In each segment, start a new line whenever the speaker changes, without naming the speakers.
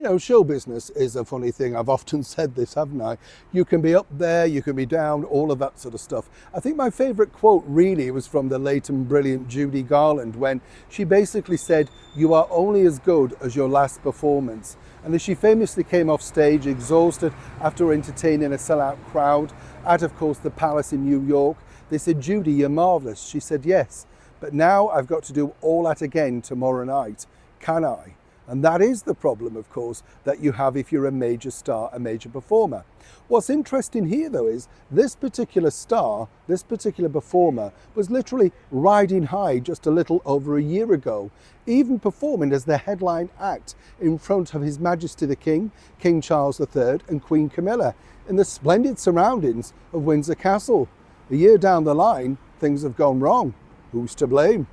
You know, show business is a funny thing. I've often said this, haven't I? You can be up there, you can be down, all of that sort of stuff. I think my favourite quote really was from the late and brilliant Judy Garland, when she basically said, "You are only as good as your last performance." And as she famously came off stage exhausted after entertaining a sellout crowd at, of course, the Palace in New York, they said, "Judy, you're marvellous." She said, "Yes, but now I've got to do all that again tomorrow night. Can I?" And that is the problem, of course, that you have if you're a major star, a major performer. What's interesting here, though, is this particular star, this particular performer, was literally riding high just a little over a year ago, even performing as the headline act in front of His Majesty the King, King Charles III, and Queen Camilla, in the splendid surroundings of Windsor Castle. A year down the line, things have gone wrong. Who's to blame?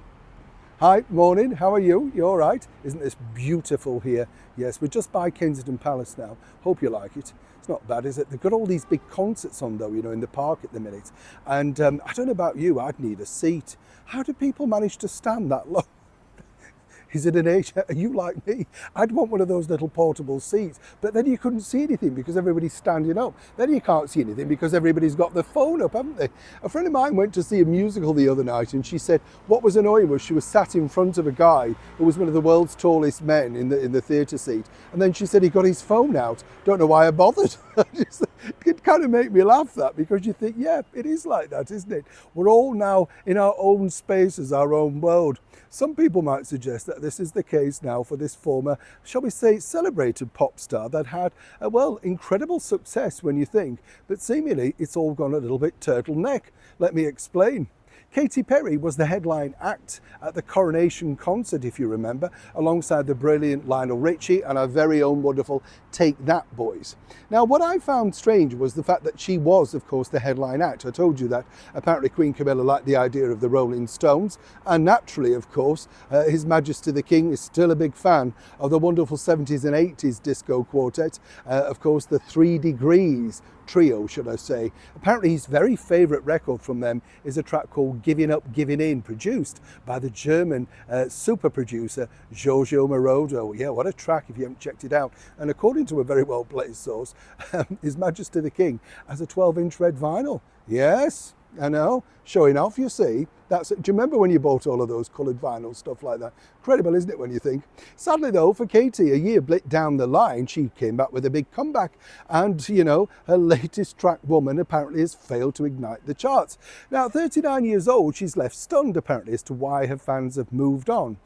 Hi, morning, how are you? You all right? Isn't this beautiful here? Yes, we're just by Kensington Palace now. Hope you like it. It's not bad, is it? They've got all these big concerts on though, you know, in the park at the minute. And I don't know about you, I'd need a seat. How do people manage to stand that long? Is it an age? Are you like me? I'd want one of those little portable seats, but then you couldn't see anything because everybody's standing up. Then you can't see anything because everybody's got their phone up, haven't they? A friend of mine went to see a musical the other night, and she said what was annoying was she was sat in front of a guy who was one of the world's tallest men in the theatre seat, and then she said he got his phone out. Don't know why I bothered. It kind of made me laugh, that, because you think, yeah, it is like that, isn't it? We're all now in our own spaces, our own world. Some people might suggest that this is the case now for this former, shall we say, celebrated pop star that had, well, incredible success when you think, but seemingly it's all gone a little bit turtleneck. Let me explain. Katy Perry was the headline act at the Coronation concert, if you remember, alongside the brilliant Lionel Richie and our very own wonderful Take That boys. Now, what I found strange was the fact that she was, of course, the headline act. I told you that apparently Queen Camilla liked the idea of the Rolling Stones, and naturally, of course, His Majesty the King is still a big fan of the wonderful 70s and 80s disco quartet, of course, the 3 Degrees trio, should I say. Apparently his very favourite record from them is a track called Giving Up, Giving In, produced by the German super producer Giorgio Moroder. Yeah, what a track if you haven't checked it out. And according to a very well-placed source, His Majesty the King has a 12-inch red vinyl. Yes, I know, showing off, you see. Do you remember when you bought all of those coloured vinyl, stuff like that? Incredible, isn't it, when you think? Sadly, though, for Katy, a year down the line, she came back with a big comeback. And, you know, her latest track, Woman, apparently has failed to ignite the charts. Now, at 39 years old, she's left stunned, apparently, as to why her fans have moved on.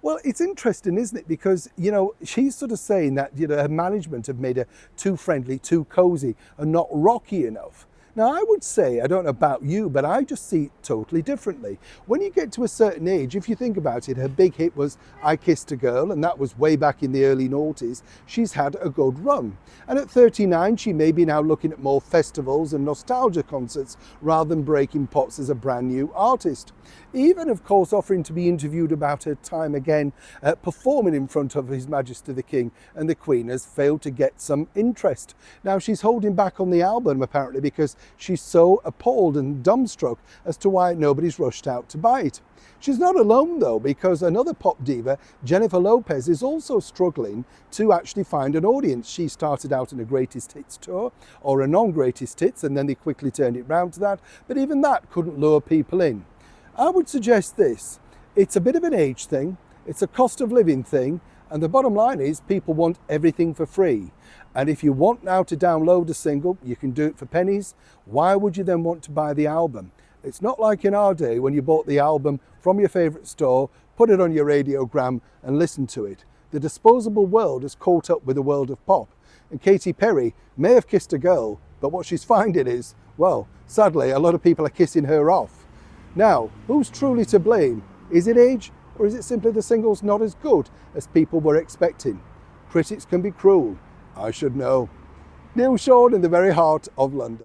Well, it's interesting, isn't it? Because, you know, she's sort of saying that, you know, her management have made her too friendly, too cosy, and not rocky enough. Now, I would say, I don't know about you, but I just see it totally differently. When you get to a certain age, if you think about it, her big hit was I Kissed a Girl, and that was way back in the early noughties. She's had a good run. And at 39, she may be now looking at more festivals and nostalgia concerts rather than breaking pots as a brand new artist. Even, of course, offering to be interviewed about her time again performing in front of His Majesty the King and the Queen has failed to get some interest. Now, she's holding back on the album, apparently, because she's so appalled and dumbstruck as to why nobody's rushed out to buy it. She's not alone, though, because another pop diva, Jennifer Lopez, is also struggling to actually find an audience. She started out in a greatest hits tour or a non-greatest hits, and then they quickly turned it round to that. But even that couldn't lure people in. I would suggest this. It's a bit of an age thing. It's a cost of living thing. And the bottom line is people want everything for free. And if you want now to download a single, you can do it for pennies. Why would you then want to buy the album? It's not like in our day when you bought the album from your favourite store, put it on your radiogram and listen to it. The disposable world has caught up with the world of pop. And Katy Perry may have kissed a girl, but what she's finding is, well, sadly, a lot of people are kissing her off. Now, who's truly to blame? Is it age, or is it simply the single's not as good as people were expecting? Critics can be cruel. I should know. Neil Sean in the very heart of London.